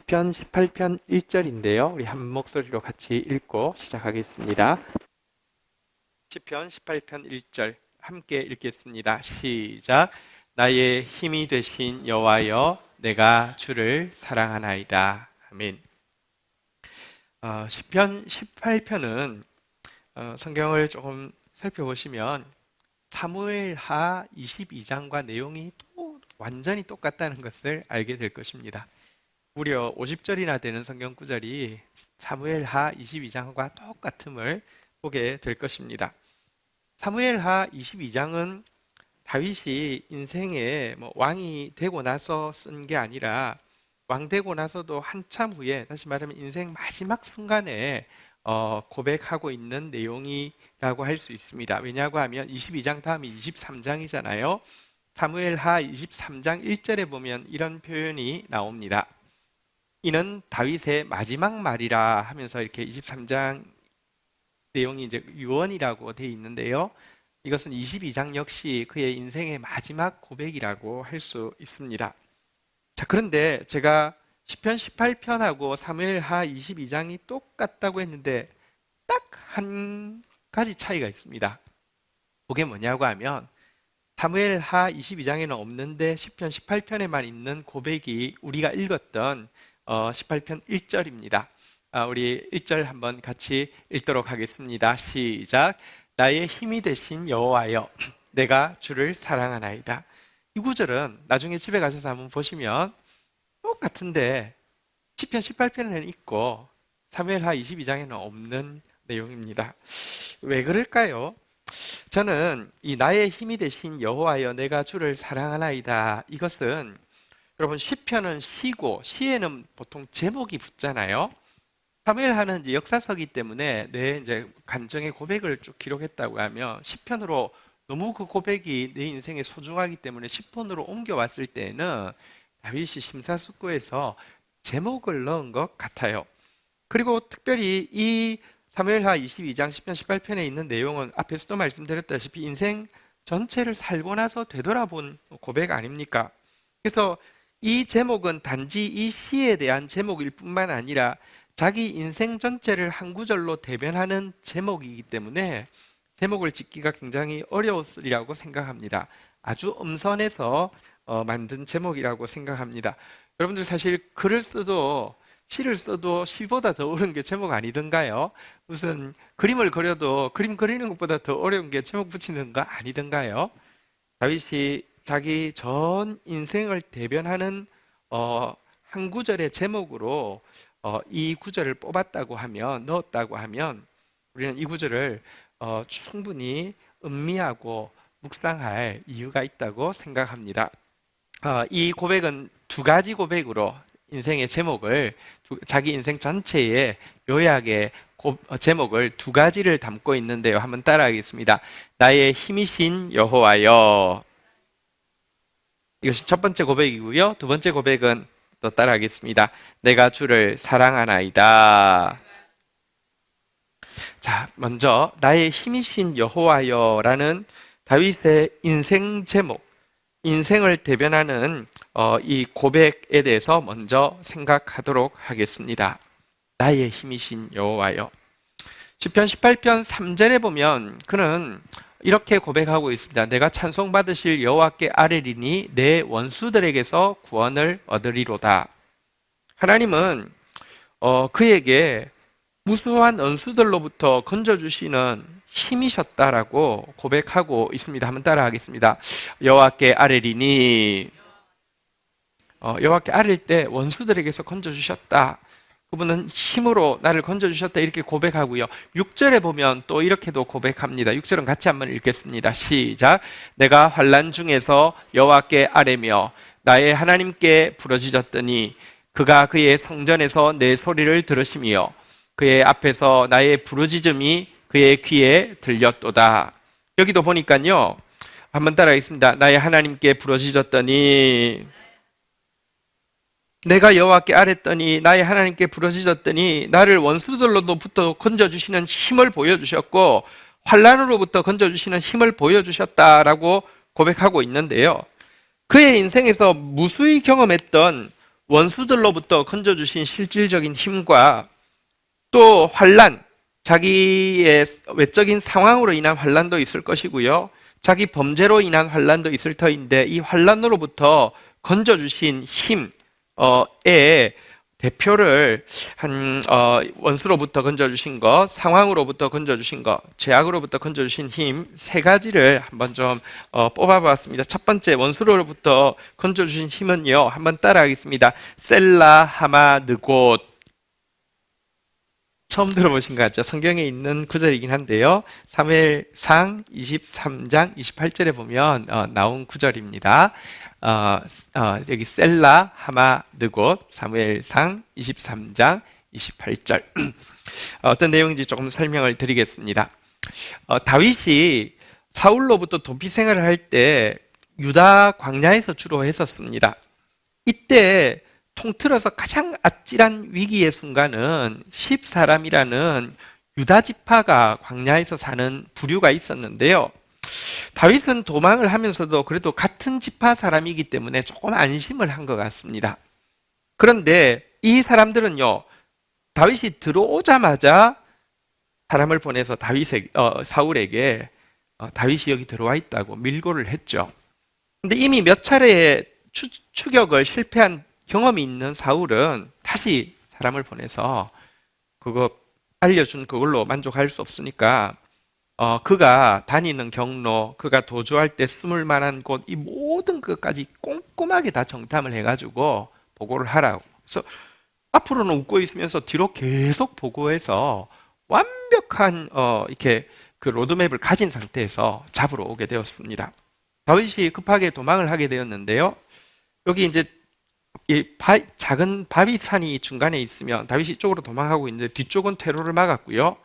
시편 18편 1절인데요. 우리 한 목소리로 같이 읽고 시작하겠습니다. 시편 18편 1절 함께 읽겠습니다. 시작. 나의 힘이 되신 여호와여, 내가 주를 사랑하나이다. 아멘. 시편 18편은 성경을 조금 살펴보시면 사무엘하 22장과 내용이 또 완전히 똑같다는 것을 알게 될 것입니다. 무려 50절이나 되는 성경 구절이 사무엘하 22장과 똑같음을 보게 될 것입니다. 사무엘하 22장은 다윗이 인생에 왕이 되고 나서 쓴 게 아니라 왕 되고 나서도 한참 후에, 다시 말하면 인생 마지막 순간에 고백하고 있는 내용이라고 할 수 있습니다. 왜냐고 하면 22장 다음이 23장이잖아요. 사무엘하 23장 1절에 보면 이런 표현이 나옵니다. 이는 다윗의 마지막 말이라 하면서 이렇게 23장 내용이 이제 유언이라고 되어 있는데요. 이것은 22장 역시 그의 인생의 마지막 고백이라고 할 수 있습니다. 자, 그런데 제가 시편 18편하고 사무엘하 22장이 똑같다고 했는데 딱 한 가지 차이가 있습니다. 그게 뭐냐고 하면 사무엘하 22장에는 없는데 시편 18편에만 있는 고백이 우리가 읽었던 18편 1절입니다. 우리 1절 한번 같이 읽도록 하겠습니다. 시작. 나의 힘이 되신 여호와여, 내가 주를 사랑하나이다. 이 구절은 나중에 집에 가셔서 한번 보시면 똑같은데 시편 18편에는 있고 사무엘하 22장에는 없는 내용입니다. 왜 그럴까요? 저는 이 나의 힘이 되신 여호와여, 내가 주를 사랑하나이다, 이것은 여러분, 시편은 시고 시에는 보통 제목이 붙잖아요. 사무엘하는 이제 역사서기 때문에 내 이제 간증의 고백을 쭉 기록했다고 하면 시편으로 너무 그 고백이 내 인생에 소중하기 때문에 시편으로 옮겨왔을 때는 다윗이 심사숙고해서 제목을 넣은 것 같아요. 그리고 특별히 이 사무엘하 22장 시편 18편에 있는 내용은 앞에서도 말씀드렸다시피 인생 전체를 살고 나서 되돌아본 고백 아닙니까? 그래서 이 제목은 단지 이 시에 대한 제목일 뿐만 아니라 자기 인생 전체를 한 구절로 대변하는 제목이기 때문에 제목을 짓기가 굉장히 어려웠으리라고 생각합니다. 아주 엄선해서 만든 제목이라고 생각합니다. 여러분들 사실 글을 써도 시를 써도 시보다 더 어려운 게 제목 아니던가요? 무슨 그림을 그려도 그림 그리는 것보다 더 어려운 게 제목 붙이는 거 아니던가요? 다윗이 자기 전 인생을 대변하는 한 구절의 제목으로 이 구절을 뽑았다고 하면, 넣었다고 하면 우리는 이 구절을 충분히 음미하고 묵상할 이유가 있다고 생각합니다. 이 고백은 두 가지 고백으로 인생의 제목을, 자기 인생 전체의 요약의 제목을 두 가지를 담고 있는데요. 한번 따라하겠습니다. 나의 힘이신 여호와여. 이것이 첫 번째 고백이고요. 두 번째 고백은 또 따라하겠습니다. 내가 주를 사랑하나이다. 자, 먼저 나의 힘이신 여호와여라는 다윗의 인생 제목, 인생을 대변하는 이 고백에 대해서 먼저 생각하도록 하겠습니다. 나의 힘이신 여호와여. 시편 18편 3절에 보면 그는 이렇게 고백하고 있습니다. 내가 찬송받으실 여호와께 아뢰리니 내 원수들에게서 구원을 얻으리로다. 하나님은 그에게 무수한 원수들로부터 건져주시는 힘이셨다라고 고백하고 있습니다. 한번 따라하겠습니다. 여호와께 아뢰리니, 여호와께 아뢰일 때 원수들에게서 건져주셨다. 그분은 힘으로 나를 건져주셨다, 이렇게 고백하고요. 6절에 보면 또 이렇게도 고백합니다. 6절은 같이 한번 읽겠습니다. 시작. 내가 환난 중에서 여호와께 아뢰며 나의 하나님께 부르짖었더니 그가 그의 성전에서 내 소리를 들으시며 그의 앞에서 나의 부르짖음이 그의 귀에 들렸도다. 여기도 보니까요, 한번 따라하겠습니다. 나의 하나님께 부르짖었더니, 내가 여호와께 아뢰더니 나의 하나님께 부르짖었더니 나를 원수들로부터 건져주시는 힘을 보여주셨고 환난으로부터 건져주시는 힘을 보여주셨다라고 고백하고 있는데요. 그의 인생에서 무수히 경험했던 원수들로부터 건져주신 실질적인 힘과 또 환란, 자기의 외적인 상황으로 인한 환란도 있을 것이고요. 자기 범죄로 인한 환란도 있을 터인데 이 환란으로부터 건져주신 힘의 대표를 원수로부터 건져주신 것, 상황으로부터 건져주신 것, 죄악으로부터 건져주신 힘 세 가지를 한번 좀 뽑아봤습니다. 첫 번째 원수로부터 건져주신 힘은요. 한번 따라하겠습니다. 셀라 하마 느곳. 처음 들어보신 것 같죠? 성경에 있는 구절이긴 한데요. 사무엘상 23장 28절에 보면 나온 구절입니다. 여기 셀라 하마 느곳 사무엘상 23장 28절 어떤 내용인지 조금 설명을 드리겠습니다. 다윗이 사울로부터 도피 생활을 할 때 유다 광야에서 주로 했었습니다. 이때 통틀어서 가장 아찔한 위기의 순간은 10사람이라는 유다 지파가 광야에서 사는 부류가 있었는데요. 다윗은 도망을 하면서도 그래도 같은 지파 사람이기 때문에 조금 안심을 한 것 같습니다. 그런데 이 사람들은요, 다윗이 들어오자마자 사람을 보내서 사울에게 다윗이 여기 들어와 있다고 밀고를 했죠. 근데 이미 몇 차례의 추격을 실패한 경험이 있는 사울은 다시 사람을 보내서 그거 알려준 그걸로 만족할 수 없으니까 그가 다니는 경로, 그가 도주할 때 숨을 만한 곳, 이 모든 것까지 꼼꼼하게 다 정탐을 해가지고 보고를 하라고. 그래서 앞으로는 웃고 있으면서 뒤로 계속 보고해서 완벽한 이렇게 그 로드맵을 가진 상태에서 잡으러 오게 되었습니다. 다윗이 급하게 도망을 하게 되었는데요. 여기 이제 작은 바위산이 중간에 있으면 다윗이 이쪽으로 도망하고 있는데 뒤쪽은 퇴로를 막았고요.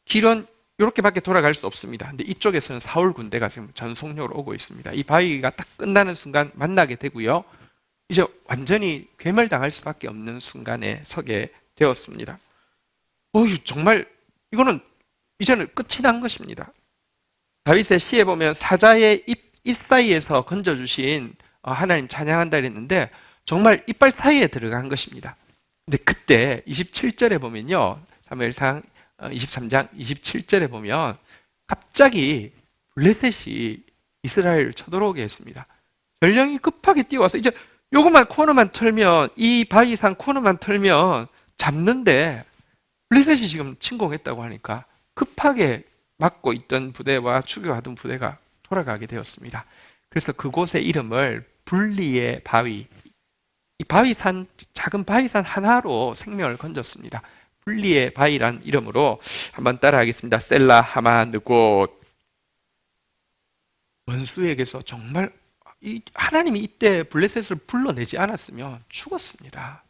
길은 이렇게밖에 돌아갈 수 없습니다. 근데 이쪽에서는 사울 군대가 지금 전속력으로 오고 있습니다. 이 바위가 딱 끝나는 순간 만나게 되고요. 이제 완전히 괴멸당할 수밖에 없는 순간에 서게 되었습니다. 정말 이거는 이제는 끝이 난 것입니다. 다윗의 시에 보면 사자의 입 사이에서 건져주신 하나님 찬양한다 그랬는데 정말 이빨 사이에 들어간 것입니다. 근데 그때 27절에 보면요. 사무엘상 23장 27절에 보면 갑자기 블레셋이 이스라엘을 쳐들어오게 했습니다. 전령이 급하게 뛰어와서 이제 요것만 코너만 털면 이 바위산 코너만 털면 잡는데 블레셋이 지금 침공했다고 하니까 급하게 막고 있던 부대와 추격하던 부대가 돌아가게 되었습니다. 그래서 그곳의 이름을 불리의 바위, 이 바위산, 작은 바위산 하나로 생명을 건졌습니다. 불리의 바위란 이름으로 한번 따라하겠습니다. 셀라 하마 느곳. 원수에게서 정말 하나님이 이때 블레셋을 불러내지 않았으면 죽었습니다.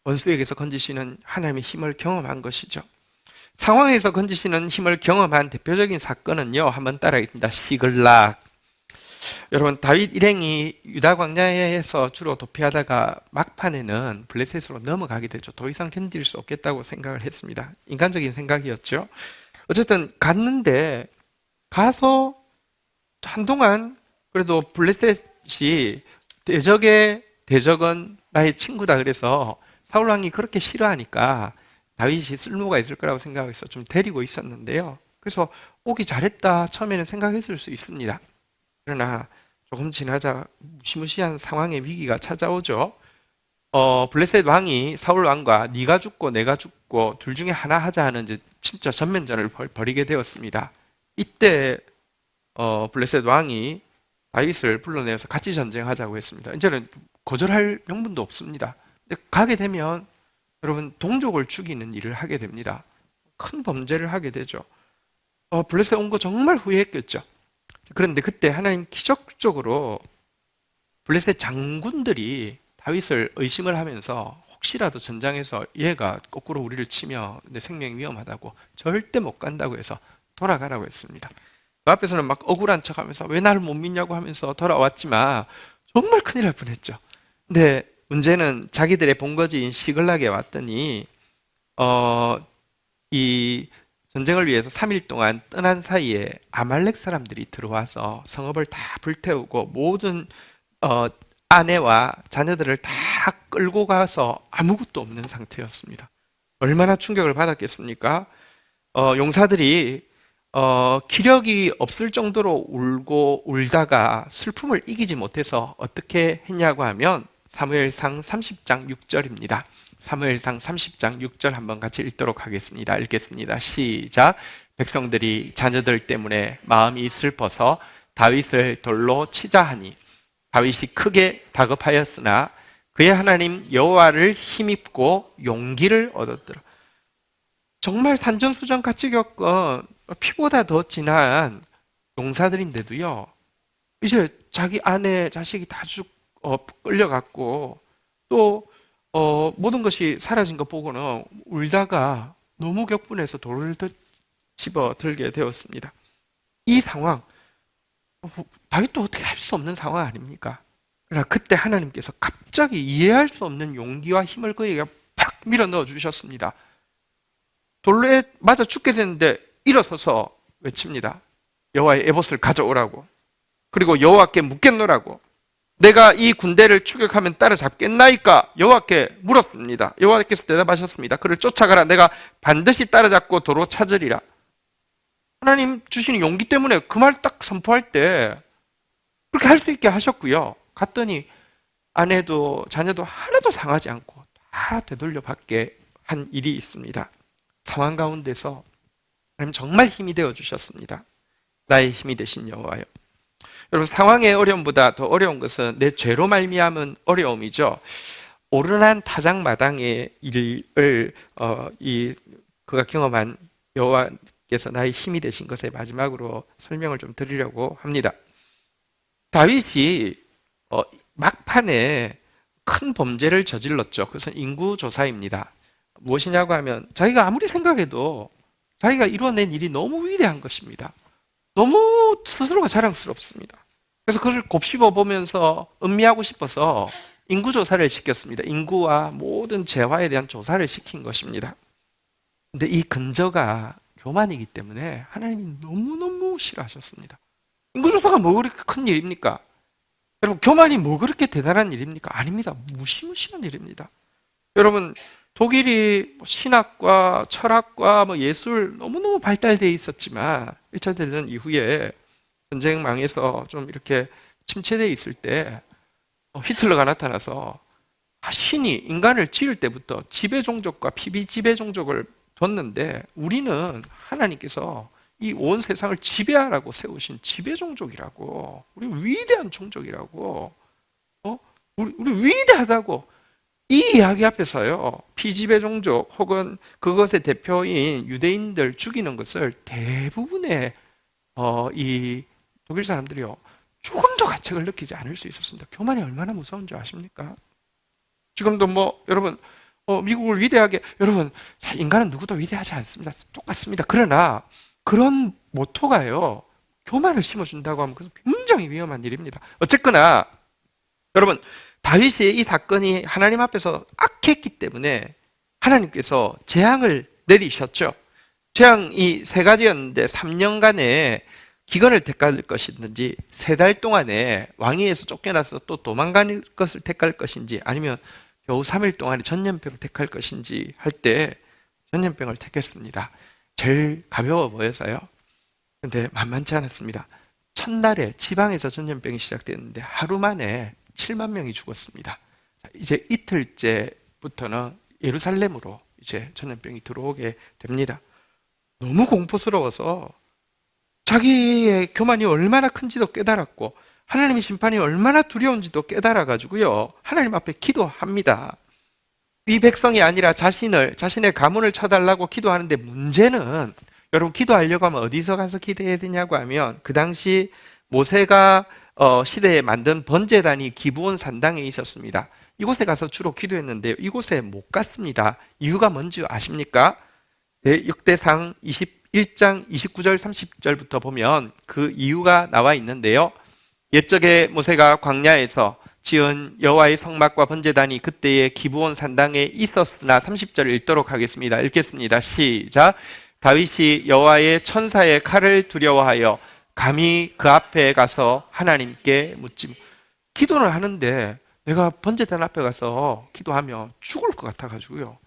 원수에게서 건지시는 하나님의 힘을 경험한 것이죠. 상황에서 건지시는 힘을 경험한 대표적인 사건은요, 한번 따라하겠습니다. 시글락. 여러분, 다윗 일행이 유다 광야에서 주로 도피하다가 막판에는 블레셋으로 넘어가게 되죠. 더 이상 견딜 수 없겠다고 생각을 했습니다. 인간적인 생각이었죠. 어쨌든 갔는데 가서 한동안 그래도 블레셋이 대적의 대적은 나의 친구다 그래서 사울 왕이 그렇게 싫어하니까 다윗이 쓸모가 있을 거라고 생각해서 좀 데리고 있었는데요. 그래서 오기 잘했다 처음에는 생각했을 수 있습니다. 그러나 조금 지나자 무시무시한 상황의 위기가 찾아오죠. 블레셋 왕이 사울 왕과 네가 죽고 내가 죽고 둘 중에 하나 하자 하는 이제 진짜 전면전을 벌이게 되었습니다. 이때 블레셋 왕이 다윗을 불러내어서 같이 전쟁하자고 했습니다. 이제는 거절할 명분도 없습니다. 근데 가게 되면 여러분 동족을 죽이는 일을 하게 됩니다. 큰 범죄를 하게 되죠. 블레셋 온 거 정말 후회했겠죠. 그런데 그때 하나님 기적적으로 블레셋 장군들이 다윗을 의심을 하면서 혹시라도 전장에서 얘가 거꾸로 우리를 치면 내 생명이 위험하다고 절대 못 간다고 해서 돌아가라고 했습니다. 그 앞에서는 막 억울한 척하면서 왜 나를 못 믿냐고 하면서 돌아왔지만 정말 큰일 날 뻔했죠. 근데 문제는 자기들의 본거지인 시글락에 왔더니 이 전쟁을 위해서 3일 동안 떠난 사이에 아말렉 사람들이 들어와서 성읍을 다 불태우고 모든 아내와 자녀들을 다 끌고 가서 아무것도 없는 상태였습니다. 얼마나 충격을 받았겠습니까? 용사들이 기력이 없을 정도로 울다가 슬픔을 이기지 못해서 어떻게 했냐고 하면 사무엘상 30장 6절입니다. 사무엘상 30장 6절 한번 같이 읽도록 하겠습니다. 읽겠습니다. 시작. 백성들이 자녀들 때문에 마음이 슬퍼서 다윗을 돌로 치자 하니 다윗이 크게 다급하였으나 그의 하나님 여호와를 힘입고 용기를 얻었더라. 정말 산전수전 같이 겪은 피보다 더 진한 용사들인데도요, 이제 자기 아내, 자식이 다 끌려갔고, 또, 모든 것이 사라진 거 보고는 울다가 너무 격분해서 돌을 집어 들게 되었습니다. 이 상황, 다윗도 어떻게 할 수 없는 상황 아닙니까? 그러나 그때 하나님께서 갑자기 이해할 수 없는 용기와 힘을 그에게 팍 밀어 넣어 주셨습니다. 돌에 맞아 죽게 됐는데 일어서서 외칩니다. 여호와의 에봇을 가져오라고. 그리고 여호와께 묻겠노라고. 내가 이 군대를 추격하면 따라잡겠나이까? 여호와께 물었습니다. 여호와께서 대답하셨습니다. 그를 쫓아가라. 내가 반드시 따라잡고 도로 찾으리라. 하나님 주시는 용기 때문에 그 말 딱 선포할 때 그렇게 할 수 있게 하셨고요. 갔더니 아내도 자녀도 하나도 상하지 않고 다 되돌려 받게 한 일이 있습니다. 상황 가운데서 하나님 정말 힘이 되어 주셨습니다. 나의 힘이 되신 여호와요. 여러분, 상황의 어려움보다 더 어려운 것은 내 죄로 말미암은 어려움이죠. 오르난 타작마당의 일을 그가 경험한 여호와께서 나의 힘이 되신 것의 마지막으로 설명을 좀 드리려고 합니다. 다윗이 막판에 큰 범죄를 저질렀죠. 그것은 인구조사입니다. 무엇이냐고 하면 자기가 아무리 생각해도 자기가 이뤄낸 일이 너무 위대한 것입니다. 너무 스스로가 자랑스럽습니다. 그래서 그걸 곱씹어 보면서 음미하고 싶어서 인구조사를 시켰습니다. 인구와 모든 재화에 대한 조사를 시킨 것입니다. 근데 이 근저가 교만이기 때문에 하나님이 너무너무 싫어하셨습니다. 인구조사가 뭐 그렇게 큰 일입니까? 여러분, 교만이 뭐 그렇게 대단한 일입니까? 아닙니다. 무시무시한 일입니다. 여러분, 독일이 신학과 철학과 예술 너무너무 발달되어 있었지만 1차 대전 이후에 전쟁 망해서 좀 이렇게 침체되어 있을 때 히틀러가 나타나서 신이 인간을 지을 때부터 지배종족과 피비지배종족을 뒀는데 우리는 하나님께서 이 온 세상을 지배하라고 세우신 지배종족이라고, 우리 위대한 종족이라고, 우리 위대하다고 이 이야기 앞에서요, 피지배종족 혹은 그것의 대표인 유대인들 죽이는 것을 대부분의 이 독일 사람들이요, 조금도 가책을 느끼지 않을 수 있었습니다. 교만이 얼마나 무서운 줄 아십니까? 지금도 여러분, 미국을 위대하게, 여러분, 인간은 누구도 위대하지 않습니다. 똑같습니다. 그러나 그런 모토가요, 교만을 심어준다고 하면 그것은 굉장히 위험한 일입니다. 어쨌거나 여러분, 다윗의 이 사건이 하나님 앞에서 악했기 때문에 하나님께서 재앙을 내리셨죠. 재앙이 세 가지였는데 3년간의 기근을 택할 것인지, 3달 동안에 왕위에서 쫓겨나서 또 도망가는 것을 택할 것인지, 아니면 겨우 3일 동안에 전염병을 택할 것인지 할 때 전염병을 택했습니다. 제일 가벼워 보여서요. 근데 만만치 않았습니다. 첫날에 지방에서 전염병이 시작됐는데 하루 만에 7만 명이 죽었습니다. 이제 이틀째부터는 예루살렘으로 이제 전염병이 들어오게 됩니다. 너무 공포스러워서 자기의 교만이 얼마나 큰지도 깨달았고 하나님의 심판이 얼마나 두려운지도 깨달아가지고요, 하나님 앞에 기도합니다. 이 백성이 아니라 자신의 가문을 쳐달라고 기도하는데, 문제는 여러분, 기도하려고 하면 어디서 가서 기도해야 되냐고 하면 그 당시 모세가 시대에 만든 번제단이 기브온 산당에 있었습니다. 이곳에 가서 주로 기도했는데요, 이곳에 못 갔습니다. 이유가 뭔지 아십니까? 네, 역대상 21장 29절 30절부터 보면 그 이유가 나와 있는데요, 옛적에 모세가 광야에서 지은 여호와의 성막과 번제단이 그때의 기브온 산당에 있었으나, 30절 읽도록 하겠습니다. 읽겠습니다. 시작. 다윗이 여호와의 천사의 칼을 두려워하여 감히 그 앞에 가서 하나님께 묻지. 기도는 하는데 내가 번제단 앞에 가서 기도하면 죽을 것 같아가지고요.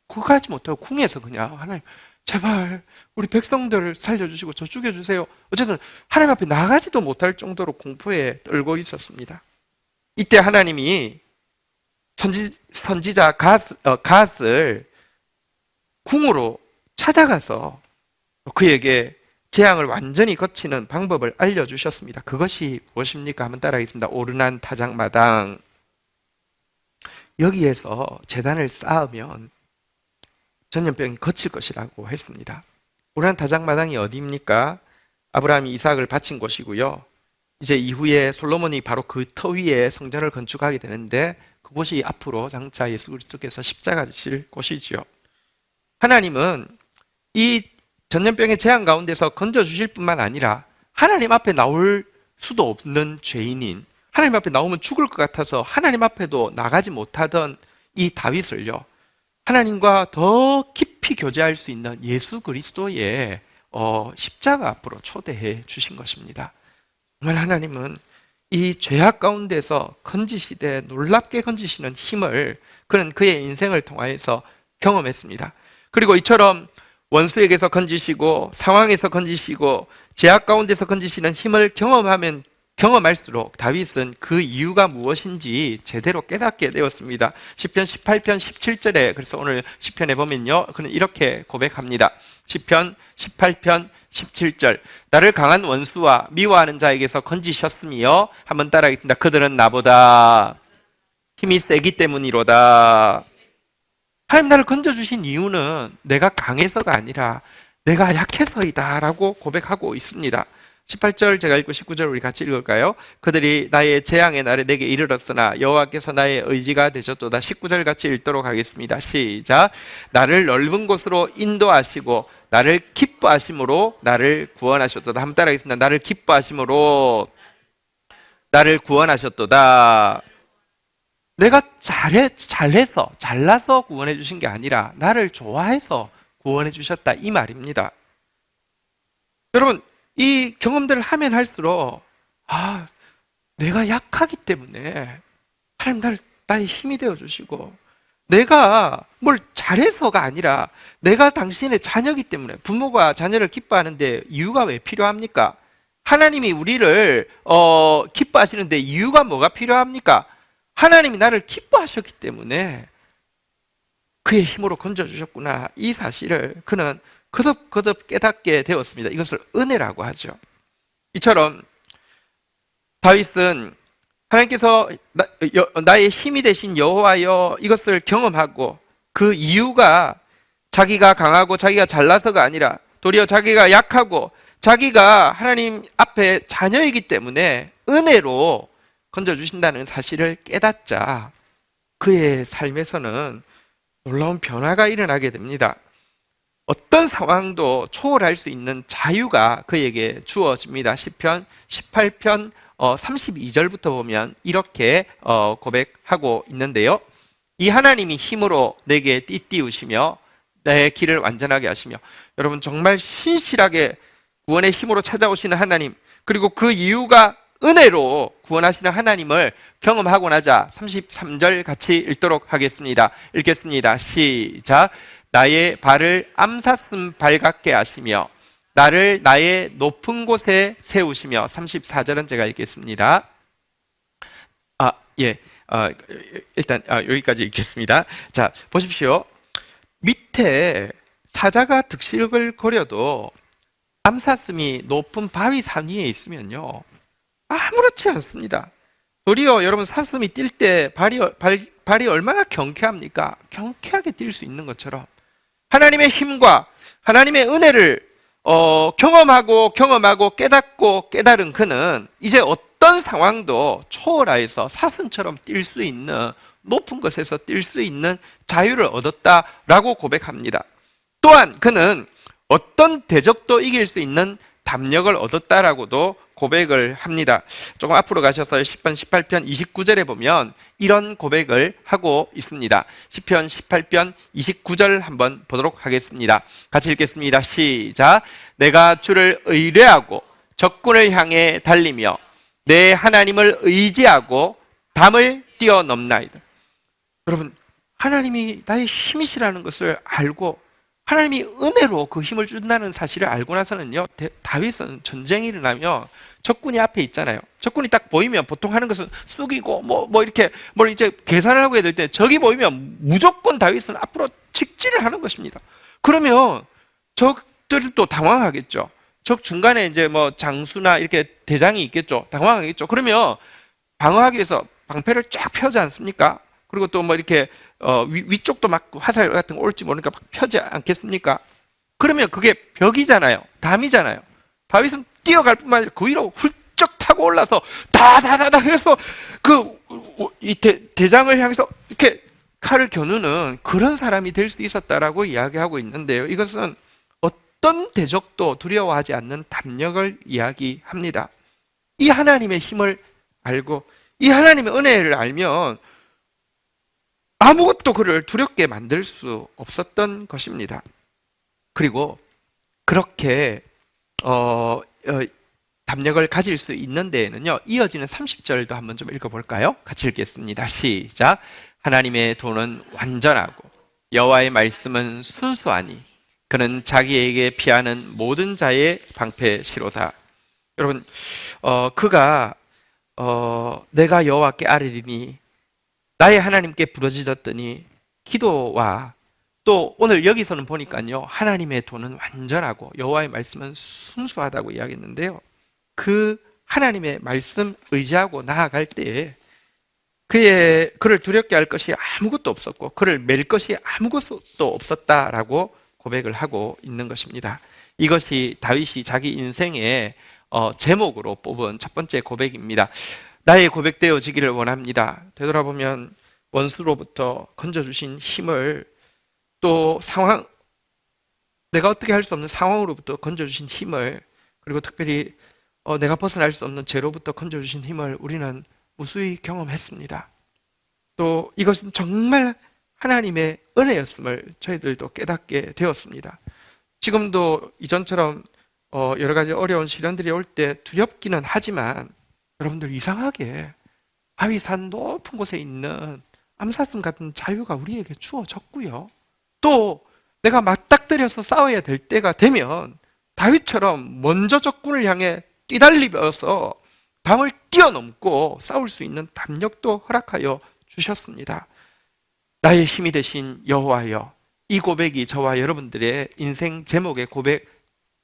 그거 하지 못하고 궁에서 그냥 하나님 제발 우리 백성들을 살려주시고 저 죽여주세요. 어쨌든 하나님 앞에 나가지도 못할 정도로 공포에 떨고 있었습니다. 이때 하나님이 선지자 갓을 궁으로 찾아가서 그에게 재앙을 완전히 거치는 방법을 알려주셨습니다. 그것이 무엇입니까? 한번 따라하겠습니다. 오르난 타작마당. 여기에서 제단을 쌓으면 전염병이 거칠 것이라고 했습니다. 오르난 타작마당이 어디입니까? 아브라함이 이삭을 바친 곳이고요. 이제 이후에 솔로몬이 바로 그 터 위에 성전을 건축하게 되는데 그곳이 앞으로 장차 예수 그리스도께서 십자가 지실 곳이지요. 하나님은 이 전염병의 재앙 가운데서 건져주실 뿐만 아니라 하나님 앞에 나올 수도 없는 죄인인, 하나님 앞에 나오면 죽을 것 같아서 하나님 앞에도 나가지 못하던 이 다윗을요, 하나님과 더 깊이 교제할 수 있는 예수 그리스도의 십자가 앞으로 초대해 주신 것입니다. 정말 하나님은 이 죄악 가운데서 건지시되 놀랍게 건지시는 힘을 그는 그의 인생을 통하여서 경험했습니다. 그리고 이처럼 원수에게서 건지시고 상황에서 건지시고 죄악 가운데서 건지시는 힘을 경험할수록 다윗은 그 이유가 무엇인지 제대로 깨닫게 되었습니다. 시편 18편 17절에 그래서 오늘 시편에 보면요, 그는 이렇게 고백합니다. 시편 18편 17절 나를 강한 원수와 미워하는 자에게서 건지셨으며, 한번 따라하겠습니다. 그들은 나보다 힘이 세기 때문이로다. 하나님 나를 건져주신 이유는 내가 강해서가 아니라 내가 약해서이다 라고 고백하고 있습니다. 18절 제가 읽고 19절 우리 같이 읽을까요? 그들이 나의 재앙의 날에 내게 이르렀으나 여호와께서 나의 의지가 되셨도다. 19절 같이 읽도록 하겠습니다. 시작. 나를 넓은 곳으로 인도하시고 나를 기뻐하심으로 나를 구원하셨도다. 한번 따라하겠습니다. 나를 기뻐하심으로 나를 구원하셨도다. 내가 잘해서 잘나서 구원해 주신 게 아니라 나를 좋아해서 구원해 주셨다, 이 말입니다. 여러분, 이 경험들을 하면 할수록 내가 약하기 때문에 하나님 나의 힘이 되어 주시고, 내가 뭘 잘해서가 아니라 내가 당신의 자녀이기 때문에, 부모가 자녀를 기뻐하는데 이유가 왜 필요합니까? 하나님이 우리를 기뻐하시는데 이유가 뭐가 필요합니까? 하나님이 나를 기뻐하셨기 때문에 그의 힘으로 건져주셨구나, 이 사실을 그는 거듭 깨닫게 되었습니다. 이것을 은혜라고 하죠. 이처럼 다윗은 하나님께서 나의 힘이 되신 여호와여, 이것을 경험하고 그 이유가 자기가 강하고 자기가 잘나서가 아니라 도리어 자기가 약하고 자기가 하나님 앞에 자녀이기 때문에 은혜로 건져주신다는 사실을 깨닫자 그의 삶에서는 놀라운 변화가 일어나게 됩니다. 어떤 상황도 초월할 수 있는 자유가 그에게 주어집니다. 시편 18편 32절부터 보면 이렇게 고백하고 있는데요. 이 하나님이 힘으로 내게 띠띠우시며 내 길을 완전하게 하시며, 여러분 정말 신실하게 구원의 힘으로 찾아오시는 하나님, 그리고 그 이유가 은혜로 구원하시는 하나님을 경험하고 나자 33절 같이 읽도록 하겠습니다. 읽겠습니다. 시작. 나의 발을 암사슴 발 같게 하시며 나를 나의 높은 곳에 세우시며. 34절은 제가 읽겠습니다. 일단 여기까지 읽겠습니다. 자, 보십시오. 밑에 사자가 득실을 거려도 암사슴이 높은 바위 산 위에 있으면요, 아무렇지 않습니다. 도리어 여러분, 사슴이 뛸 때 발이 얼마나 경쾌합니까? 경쾌하게 뛸 수 있는 것처럼 하나님의 힘과 하나님의 은혜를 경험하고 깨닫고 깨달은 그는 이제 어떤 상황도 초월하여서 사슴처럼 뛸 수 있는, 높은 곳에서 뛸 수 있는 자유를 얻었다라고 고백합니다. 또한 그는 어떤 대적도 이길 수 있는 담력을 얻었다라고도 고백을 합니다. 조금 앞으로 가셔서 시편 18편 29절에 보면 이런 고백을 하고 있습니다. 시편 18편 29절 한번 보도록 하겠습니다. 같이 읽겠습니다. 시작. 내가 주를 의뢰하고 적군을 향해 달리며 내 하나님을 의지하고 담을 뛰어넘나이다. 여러분, 하나님이 나의 힘이시라는 것을 알고 하나님이 은혜로 그 힘을 준다는 사실을 알고 나서는요, 다윗은 전쟁이 일어나면 적군이 앞에 있잖아요. 적군이 딱 보이면 보통 하는 것은 쑥이고 뭐 이렇게 뭘 이제 계산을 하고 해야 될 때 적이 보이면 무조건 다윗은 앞으로 직진을 하는 것입니다. 그러면 적들도 당황하겠죠. 적 중간에 이제 뭐 장수나 이렇게 대장이 있겠죠. 당황하겠죠. 그러면 방어하기 위해서 방패를 쫙 펴지 않습니까? 그리고 또 뭐 이렇게 위쪽도 막 화살 같은 거 올지 모르니까 막 펴지 않겠습니까? 그러면 그게 벽이잖아요. 담이잖아요. 다윗은 뛰어갈 뿐만 아니라 그 위로 훌쩍 타고 올라서 다다다다 해서 이 대장을 향해서 이렇게 칼을 겨누는 그런 사람이 될 수 있었다라고 이야기하고 있는데요. 이것은 어떤 대적도 두려워하지 않는 담력을 이야기합니다. 이 하나님의 힘을 알고 이 하나님의 은혜를 알면 아무것도 그를 두렵게 만들 수 없었던 것입니다. 그리고 그렇게 담력을 가질 수 있는 데에는요, 이어지는 30절도 한번 좀 읽어볼까요? 같이 읽겠습니다. 시작. 하나님의 도는 완전하고 여호와의 말씀은 순수하니 그는 자기에게 피하는 모든 자의 방패시로다. 여러분, 그가 내가 여호와께 아뢰리니 나의 하나님께 부르짖었더니 기도와 또 오늘 여기서는 보니까요, 하나님의 도는 완전하고 여호와의 말씀은 순수하다고 이야기했는데요. 그 하나님의 말씀 의지하고 나아갈 때에 그를 두렵게 할 것이 아무것도 없었고 그를 맬 것이 아무것도 없었다라고 고백을 하고 있는 것입니다. 이것이 다윗이 자기 인생의 제목으로 뽑은 첫 번째 고백입니다. 나의 고백되어지기를 원합니다. 되돌아보면 원수로부터 건져주신 힘을, 또 내가 어떻게 할 수 없는 상황으로부터 건져주신 힘을, 그리고 특별히 내가 벗어날 수 없는 죄로부터 건져주신 힘을 우리는 무수히 경험했습니다. 또 이것은 정말 하나님의 은혜였음을 저희들도 깨닫게 되었습니다. 지금도 이전처럼 여러 가지 어려운 시련들이 올 때 두렵기는 하지만 여러분들, 이상하게 바위산 높은 곳에 있는 암사슴 같은 자유가 우리에게 주어졌고요. 또 내가 맞닥뜨려서 싸워야 될 때가 되면 다윗처럼 먼저 적군을 향해 뛰달리면서 담을 뛰어넘고 싸울 수 있는 담력도 허락하여 주셨습니다. 나의 힘이 되신 여호와여, 이 고백이 저와 여러분들의 인생 제목의 고백,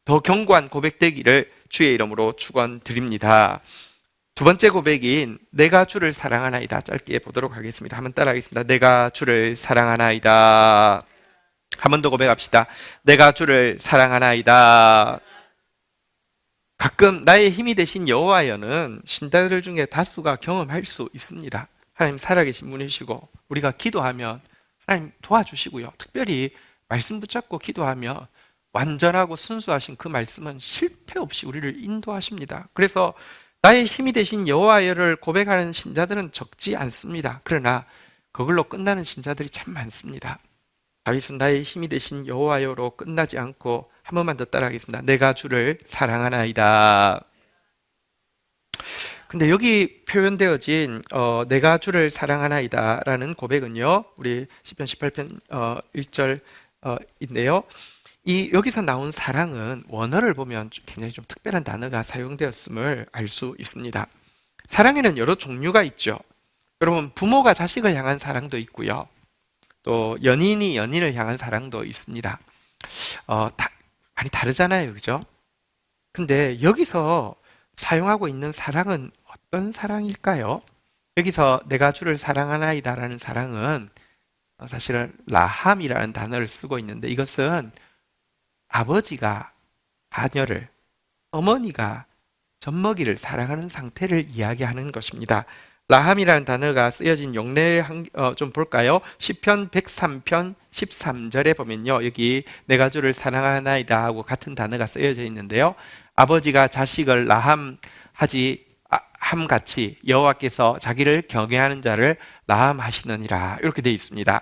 더 견고한 고백되기를 주의 이름으로 축원드립니다. 두 번째 고백인 내가 주를 사랑하나이다, 짧게 보도록 하겠습니다. 한번 따라하겠습니다. 내가 주를 사랑하나이다. 한 번 더 고백합시다. 내가 주를 사랑하나이다. 가끔 나의 힘이 되신 여호와여는 신자들 중에 다수가 경험할 수 있습니다. 하나님 살아계신 분이시고 우리가 기도하면 하나님 도와주시고요. 특별히 말씀 붙잡고 기도하면 완전하고 순수하신 그 말씀은 실패 없이 우리를 인도하십니다. 그래서 나의 힘이 되신 여호와여를 고백하는 신자들은 적지 않습니다. 그러나 그걸로 끝나는 신자들이 참 많습니다. 다윗은 나의 힘이 되신 여호와여로 끝나지 않고 한 번만 더 따라하겠습니다. 내가 주를 사랑하나이다. 근데 여기 표현되어진 내가 주를 사랑하나이다 라는 고백은요, 우리 시편 18편 1절인데요. 여기서 나온 사랑은 원어를 보면 굉장히 좀 특별한 단어가 사용되었음을 알 수 있습니다. 사랑에는 여러 종류가 있죠. 여러분, 부모가 자식을 향한 사랑도 있고요. 또 연인이 연인을 향한 사랑도 있습니다. 많이 다르잖아요, 그죠? 근데 여기서 사용하고 있는 사랑은 어떤 사랑일까요? 여기서 내가 주를 사랑하나이다 라는 사랑은 사실은 라함이라는 단어를 쓰고 있는데, 이것은 아버지가 자녀를, 어머니가 젖먹이를 사랑하는 상태를 이야기하는 것입니다. 라함이라는 단어가 쓰여진 용례 좀 볼까요? 시편 103편 13절에 보면요, 여기 내가 주를 사랑하나이다 하고 같은 단어가 쓰여져 있는데요, 아버지가 자식을 라함하지 함같이 여호와께서 자기를 경외하는 자를 라함하시느니라, 이렇게 되어 있습니다.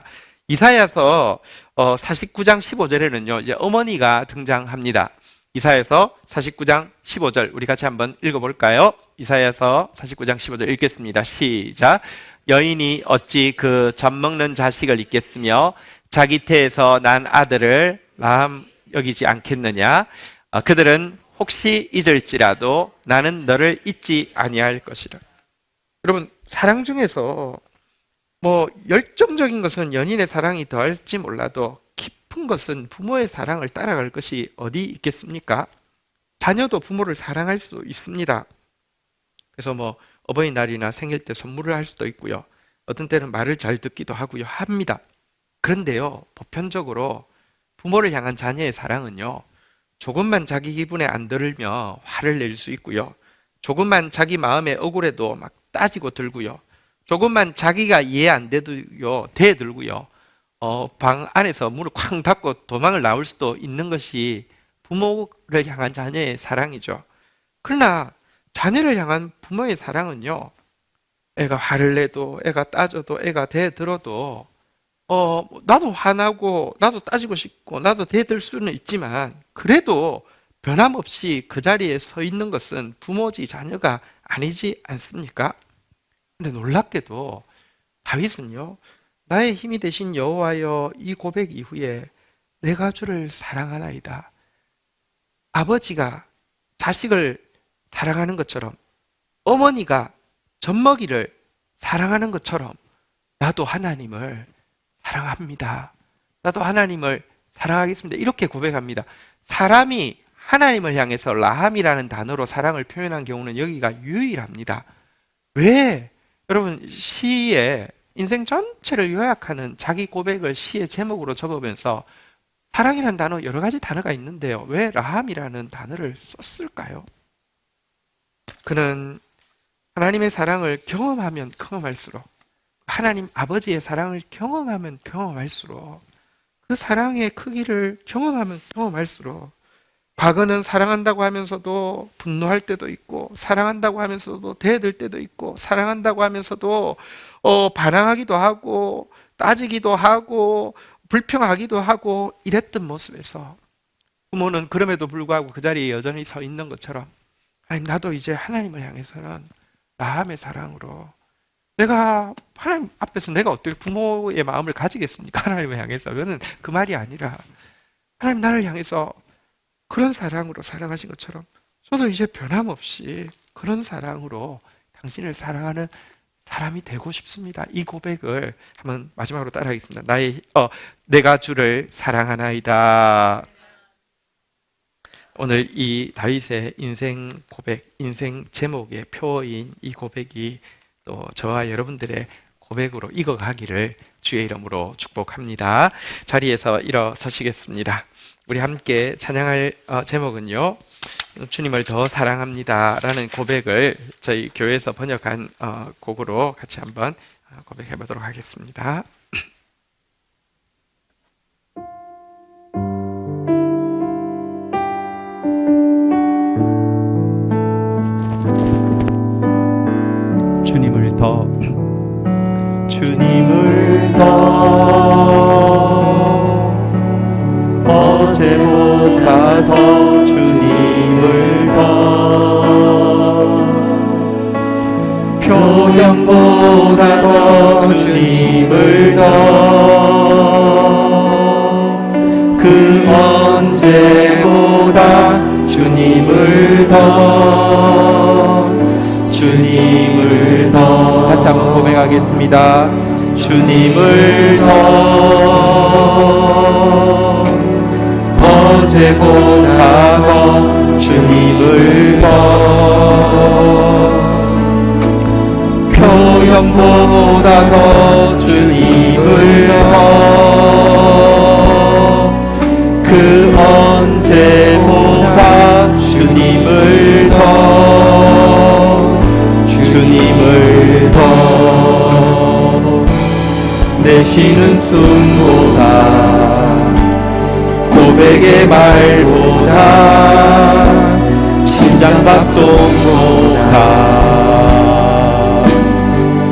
이사야서 49장 15절에는요 이제 어머니가 등장합니다. 이사야서 49장 15절 우리 같이 한번 읽어볼까요? 이사야서 49장 15절 읽겠습니다. 시작. 여인이 어찌 그 젖먹는 자식을 잊겠으며 자기 태에서 난 아들을 남 여기지 않겠느냐? 그들은 혹시 잊을지라도 나는 너를 잊지 아니할 것이라. 여러분, 사랑 중에서 뭐 열정적인 것은 연인의 사랑이 더할지 몰라도 깊은 것은 부모의 사랑을 따라갈 것이 어디 있겠습니까? 자녀도 부모를 사랑할 수 있습니다. 그래서 뭐 어버이날이나 생일 때 선물을 할 수도 있고요. 어떤 때는 말을 잘 듣기도 하고요. 합니다. 그런데요, 보편적으로 부모를 향한 자녀의 사랑은요, 조금만 자기 기분에 안 들으며 화를 낼 수 있고요. 조금만 자기 마음에 억울해도 막 따지고 들고요. 조금만 자기가 이해 안 돼도요, 대들고요. 방 안에서 문을 쾅 닫고 도망을 나올 수도 있는 것이 부모를 향한 자녀의 사랑이죠. 그러나 자녀를 향한 부모의 사랑은요, 애가 화를 내도 애가 따져도 애가 대들어도 나도 화나고 나도 따지고 싶고 나도 대들 수는 있지만 그래도 변함없이 그 자리에 서 있는 것은 부모지 자녀가 아니지 않습니까? 근데 놀랍게도 다윗은요, 나의 힘이 되신 여호와여, 이 고백 이후에 내가 주를 사랑하나이다. 아버지가 자식을 사랑하는 것처럼, 어머니가 젖먹이를 사랑하는 것처럼 나도 하나님을 사랑합니다. 나도 하나님을 사랑하겠습니다. 이렇게 고백합니다. 사람이 하나님을 향해서 라함이라는 단어로 사랑을 표현한 경우는 여기가 유일합니다. 왜? 여러분, 시에 인생 전체를 요약하는 자기 고백을 시의 제목으로 적으면서 사랑이라는 단어, 여러 가지 단어가 있는데요. 왜 라함이라는 단어를 썼을까요? 그는 하나님의 사랑을 경험하면 경험할수록, 하나님 아버지의 사랑을 경험하면 경험할수록, 그 사랑의 크기를 경험하면 경험할수록, 과거는 사랑한다고 하면서도 분노할 때도 있고, 사랑한다고 하면서도 대들 때도 있고, 사랑한다고 하면서도 반항하기도 하고, 따지기도 하고, 불평하기도 하고, 이랬던 모습에서 부모는 그럼에도 불구하고 그 자리에 여전히 서 있는 것처럼, 아니, 나도 이제 하나님을 향해서는 라함의 사랑으로, 내가 하나님 앞에서 내가 어떻게 부모의 마음을 가지겠습니까? 하나님을 향해서. 저는 그 말이 아니라 하나님 나를 향해서 그런 사랑으로 사랑하신 것처럼 저도 이제 변함없이 그런 사랑으로 당신을 사랑하는 사람이 되고 싶습니다. 이 고백을 한번 마지막으로 따라하겠습니다. 내가 주를 사랑하나이다. 오늘 이 다윗의 인생 고백, 인생 제목의 표어인 이 고백이 또 저와 여러분들의 고백으로 익어가기를 주의 이름으로 축복합니다. 자리에서 일어서시겠습니다. 우리 함께 찬양할 제목은요, 주님을 더 사랑합니다 라는 고백을 저희 교회에서 번역한 곡으로 같이 한번 고백해 보도록 하겠습니다. 주님을 더 어제보다 더 주님을 더 표현보다 더 주님을 더 그 언제보다 주님을 더 주님을 더 다시 한번 고백하겠습니다. 주님을 더 어제보다 더 주님을 더 표현보다 더 주님을 더 그 언제보다 주님을 더 주님을 더 내쉬는 숨보다 고백의 말보다 심장박동보다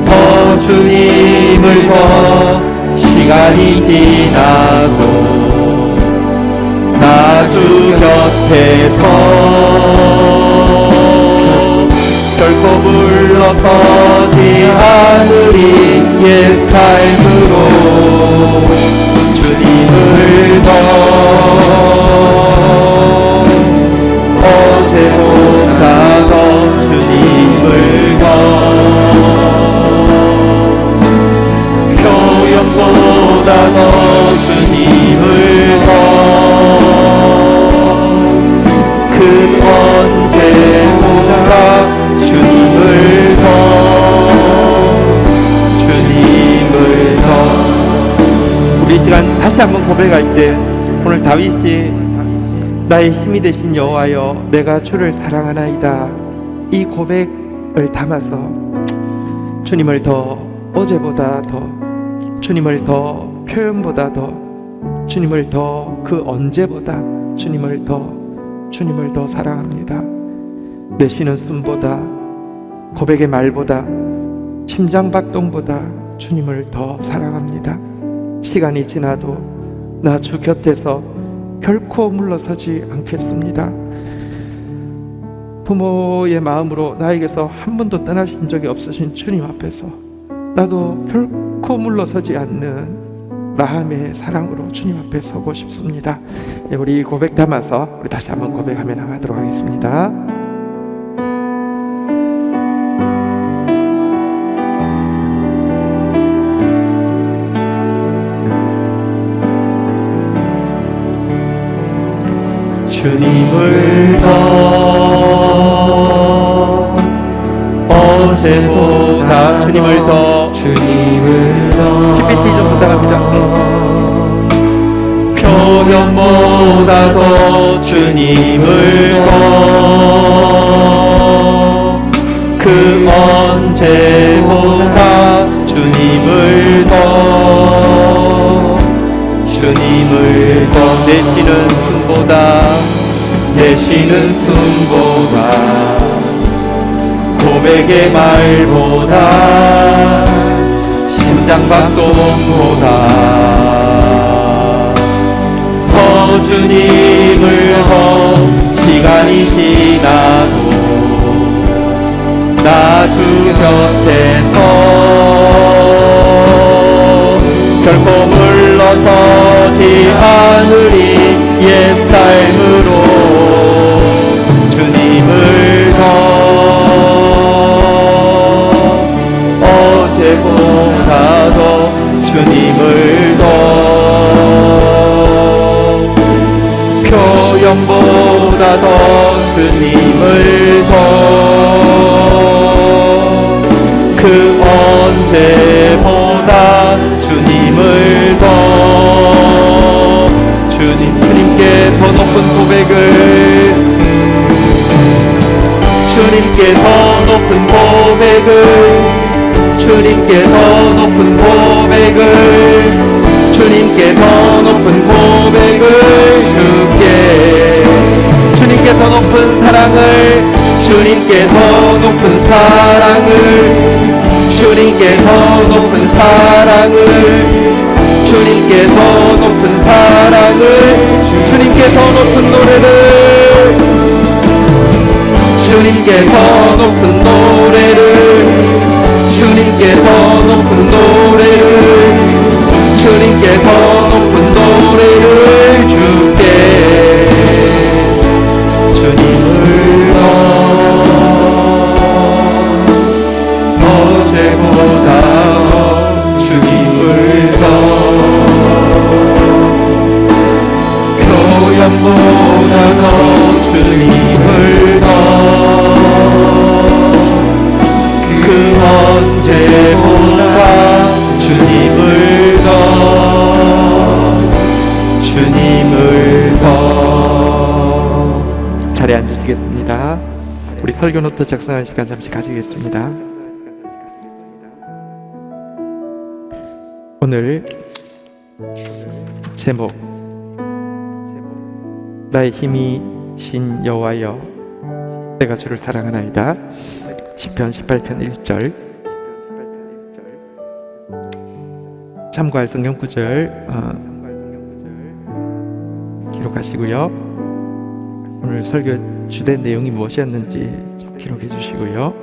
더 주님을 더 시간이 지나고 나 주 곁에 곁에서 결코 물러서지 않으리. 옛 삶으로 주님을 더 어제보다 더 주님을 더 표현보다 더 주님을 더 그 언제보다 주님을 더 주님을 더. 우리 이 시간 다시 한번 고백할 때 오늘 다윗이 나의 힘이 되신 여호와여 내가 주를 사랑하나이다, 이 고백을 담아서 주님을 더 어제보다 더, 주님을 더 표현보다 더, 주님을 더 그 언제보다 주님을 더 사랑합니다. 내 쉬는 숨보다, 고백의 말보다, 심장박동보다 주님을 더 사랑합니다. 시간이 지나도 나 주 곁에서 결코 물러서지 않겠습니다. 부모의 마음으로 나에게서 한 번도 떠나신 적이 없으신 주님 앞에서 나도 결코 물러서지 않는 마음의 사랑으로 주님 앞에 서고 싶습니다. 우리 고백 담아서 우리 다시 한번 고백하며 나가도록 하겠습니다. 주님을 더 어제보다 주님을 더 PPT 좀 부탁합니다. 표현보다 더 주님을 더 그 언제보다 주님을 더 내쉬는 숨보다 고백의 말보다 심장박동보다 더 주님을 더 시간이 지나도 나 주 곁에서 결코 물러서지 않으리. 옛 삶으로 주님을 더 어제보다 더 주님을 더 표현보다 더 주님을 더 그 언제보다 주님을 더 주님께 더 높은 고백을 주님께 더 높은 고백을 주님께 더 높은 고백을 주님께 더 높은 고백을 주님께 더 높은 사랑을 주님께 더 높은 사랑을 주님께 더 높은 사랑을 주님께 더 높은 사랑을 주님께 더 높은 노래를 주님께 더 높은 노래를 주님께 더 높은 노래를 주님께 더 높은 노래를 줄게. 주님을 더 어제보다 주님을 더 표현보다 더 주님을 더 그 언제보다 주님을 더 자리에 앉으시겠습니다. 우리 설교 노트 작성하는 시간 잠시 가지겠습니다. 오늘 제목 나의 힘이 신 여호와여 내가 주를 사랑하나이다. 시편 18편 1절 참고할 성경 구절 기록하시고요. 오늘 설교 주된 내용이 무엇이었는지 좀 기록해 주시고요.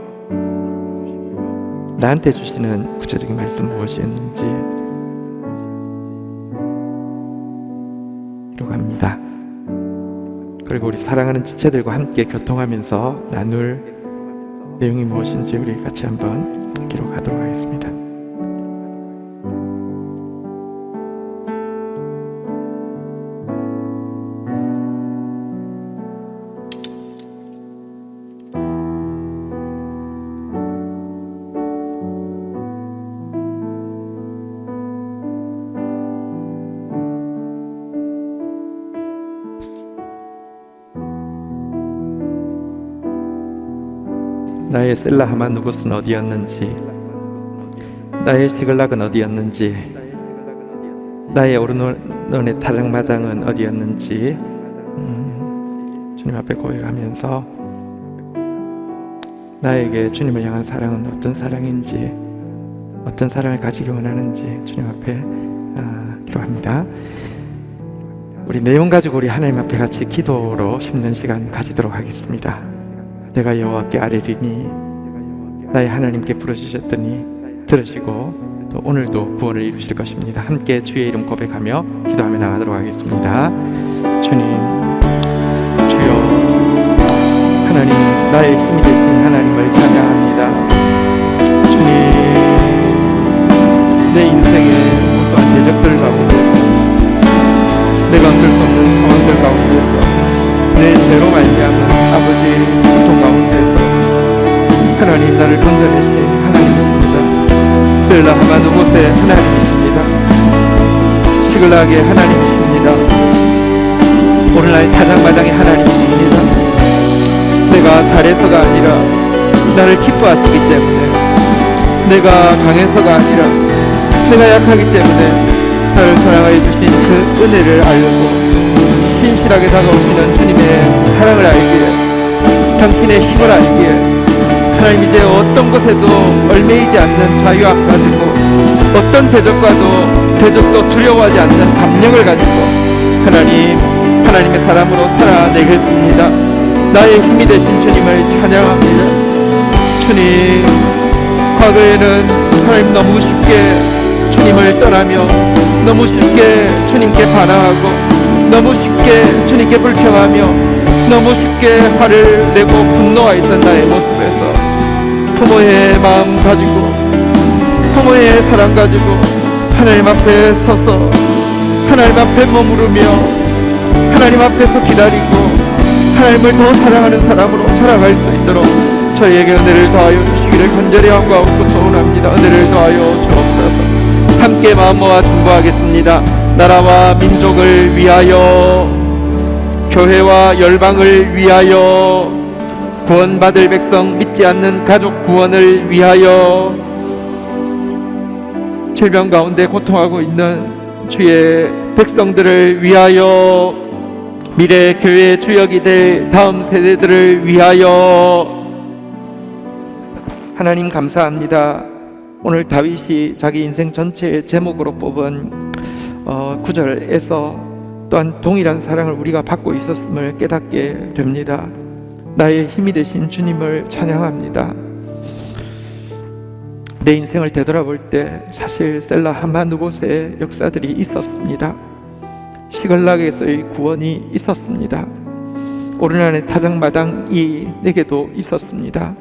나한테 주시는 구체적인 말씀 무엇이었는지 기록합니다. 그리고 우리 사랑하는 지체들과 함께 교통하면서 나눌 내용이 무엇인지 우리 같이 한번 기록하도록 하겠습니다. 나의 셀라 하마 누곳은 어디였는지, 나의 시글락은 어디였는지, 나의 오르논의 타작마당은 어디였는지 주님 앞에 고백하면서 나에게 주님을 향한 사랑은 어떤 사랑인지, 어떤 사랑을 가지기 원하는지 주님 앞에 기도합니다. 우리 내용 가지고 우리 하나님 앞에 같이 기도로 심는 시간 가지도록 하겠습니다. 내가 여호와께 아뢰리니 나의 하나님께 부르짖었더니 들으시고 또 오늘도 구원을 이루실 것입니다. 함께 주의 이름 고백하며 기도하며 나가도록 하겠습니다. 주님, 주여, 하나님, 나의 힘이 되신 하나님을 찬양합니다. 주님, 내 인생의 무수한 대적들 가운데서, 내가 어쩔 수 없는 상황들 가운데서, 내 죄로 말미암은 아버지 고통 가운데서 하나님 나를 건져내신 하나님이십니다. 셀라 하마누 곳의 하나님이십니다. 시글락의 하나님이십니다. 오늘날 타작마당의 하나님이십니다. 내가 잘해서가 아니라 나를 기뻐하시기 때문에, 내가 강해서가 아니라 내가 약하기 때문에 나를 사랑하여 주신 그 은혜를 알고 신실하게 다가오시는 주님의 사랑을 알기에, 당신의 힘을 알기에, 하나님 이제 어떤 것에도 얽매이지 않는 자유함 가지고, 어떤 대적도 두려워하지 않는 담력을 가지고 하나님의 사람으로 살아내겠습니다. 나의 힘이 되신 주님을 찬양합니다. 주님, 과거에는 하나님 너무 쉽게 주님을 떠나며, 너무 쉽게 주님께 반항하고, 너무 쉽게 주님께 불평하며, 너무 쉽게 화를 내고 분노하였던 나의 모습에서 부모의 마음 가지고, 부모의 사랑 가지고 하나님 앞에 서서 하나님 앞에 머무르며 하나님 앞에서 기다리고 하나님을 더 사랑하는 사람으로 살아갈 수 있도록 저희에게 은혜를 더하여 주시기를 간절히 간구하고 소원합니다. 은혜를 더하여 주옵소서. 함께 마음 모아 중보하겠습니다. 나라와 민족을 위하여, 교회와 열방을 위하여, 구원받을 백성, 믿지 않는 가족 구원을 위하여, 질병 가운데 고통하고 있는 주의 백성들을 위하여, 미래 교회의 주역이 될 다음 세대들을 위하여. 하나님 감사합니다. 오늘 다윗이 자기 인생 전체의 제목으로 뽑은 9절에서 또한 동일한 사랑을 우리가 받고 있었음을 깨닫게 됩니다. 나의 힘이 되신 주님을 찬양합니다. 내 인생을 되돌아볼 때 사실 셀라 하마 누곳의 역사들이 있었습니다. 시글락에서의 구원이 있었습니다. 오르난의 타작마당이 내게도 있었습니다.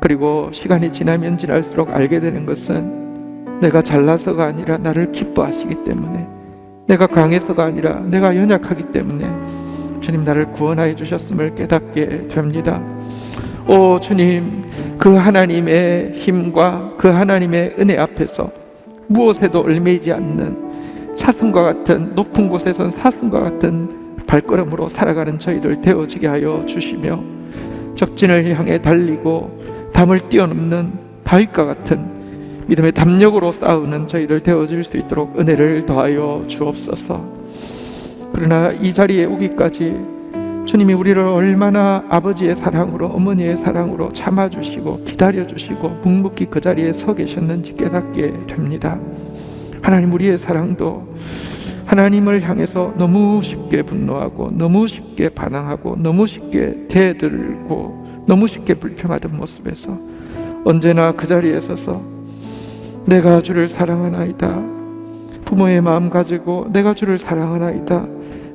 그리고 시간이 지나면 지날수록 알게 되는 것은 내가 잘나서가 아니라 나를 기뻐하시기 때문에, 내가 강해서가 아니라 내가 연약하기 때문에 주님 나를 구원하여 주셨음을 깨닫게 됩니다. 오 주님, 그 하나님의 힘과 그 하나님의 은혜 앞에서 무엇에도 얽매이지 않는 사슴과 같은, 높은 곳에선 사슴과 같은 발걸음으로 살아가는 저희들 되어지게 하여 주시며, 적진을 향해 달리고 담을 뛰어넘는 다윗과 같은 믿음의 담력으로 싸우는 저희들 되어질 수 있도록 은혜를 더하여 주옵소서. 그러나 이 자리에 오기까지 주님이 우리를 얼마나 아버지의 사랑으로, 어머니의 사랑으로 참아주시고 기다려주시고 묵묵히 그 자리에 서 계셨는지 깨닫게 됩니다. 하나님, 우리의 사랑도 하나님을 향해서 너무 쉽게 분노하고 너무 쉽게 반항하고 너무 쉽게 대들고 너무 쉽게 불평하던 모습에서 언제나 그 자리에 서서 내가 주를 사랑하나이다, 부모의 마음 가지고 내가 주를 사랑하나이다,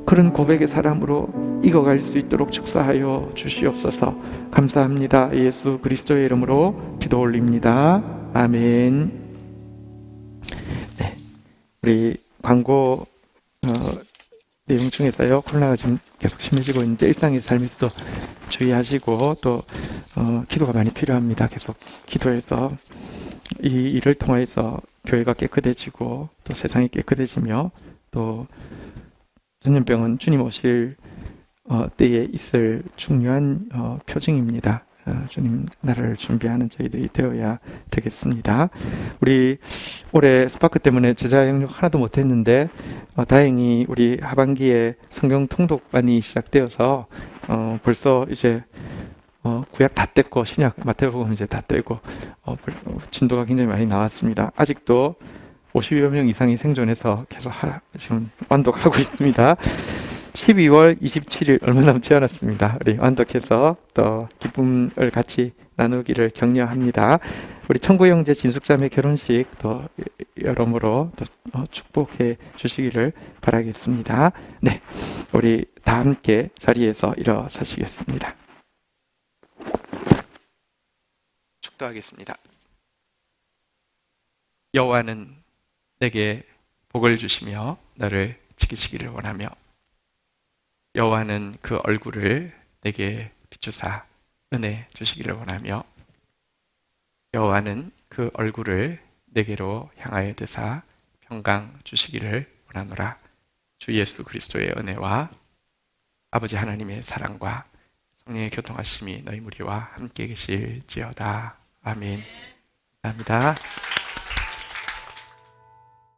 그런 고백의 사람으로 익어갈 수 있도록 축사하여 주시옵소서. 감사합니다. 예수 그리스도의 이름으로 기도 올립니다. 아멘. 네, 우리 광고 내용 중에서요, 코로나가 지금 계속 심해지고 있는데 일상의 삶에서도 주의하시고 또 기도가 많이 필요합니다. 계속 기도해서 이 일을 통해서 교회가 깨끗해지고 또 세상이 깨끗해지며 또 전염병은 주님 오실 때에 있을 중요한 표징입니다. 주님 나라를 준비하는 저희들이 되어야 되겠습니다. 우리 올해 스파크 때문에 제자 영역 하나도 못했는데 다행히 우리 하반기에 성경 통독반이 시작되어서 벌써 이제 구약 다 뗐고 신약 마태복음 이제 다 떼고 진도가 굉장히 많이 나왔습니다. 아직도 50여 명 이상이 생존해서 계속 지금 완독하고 있습니다. 12월 27일 얼마 남지 않았습니다. 우리 완독해서 또 기쁨을 같이 나누기를 격려합니다. 우리 청구 형제 진숙자매 결혼식 또 여러모로 또 축복해 주시기를 바라겠습니다. 네, 우리 다 함께 자리에서 일어서시겠습니다. 축도하겠습니다. 여호와는 내게 복을 주시며 너를 지키시기를 원하며 여호와는 그 얼굴을 내게 비추사 은혜 주시기를 원하며 여호와는 그 얼굴을 내게로 향하여 드사 평강 주시기를 원하노라. 주 예수 그리스도의 은혜와 아버지 하나님의 사랑과 성령의 교통하심이 너희 무리와 함께 계실지어다. 아멘. 감사합니다.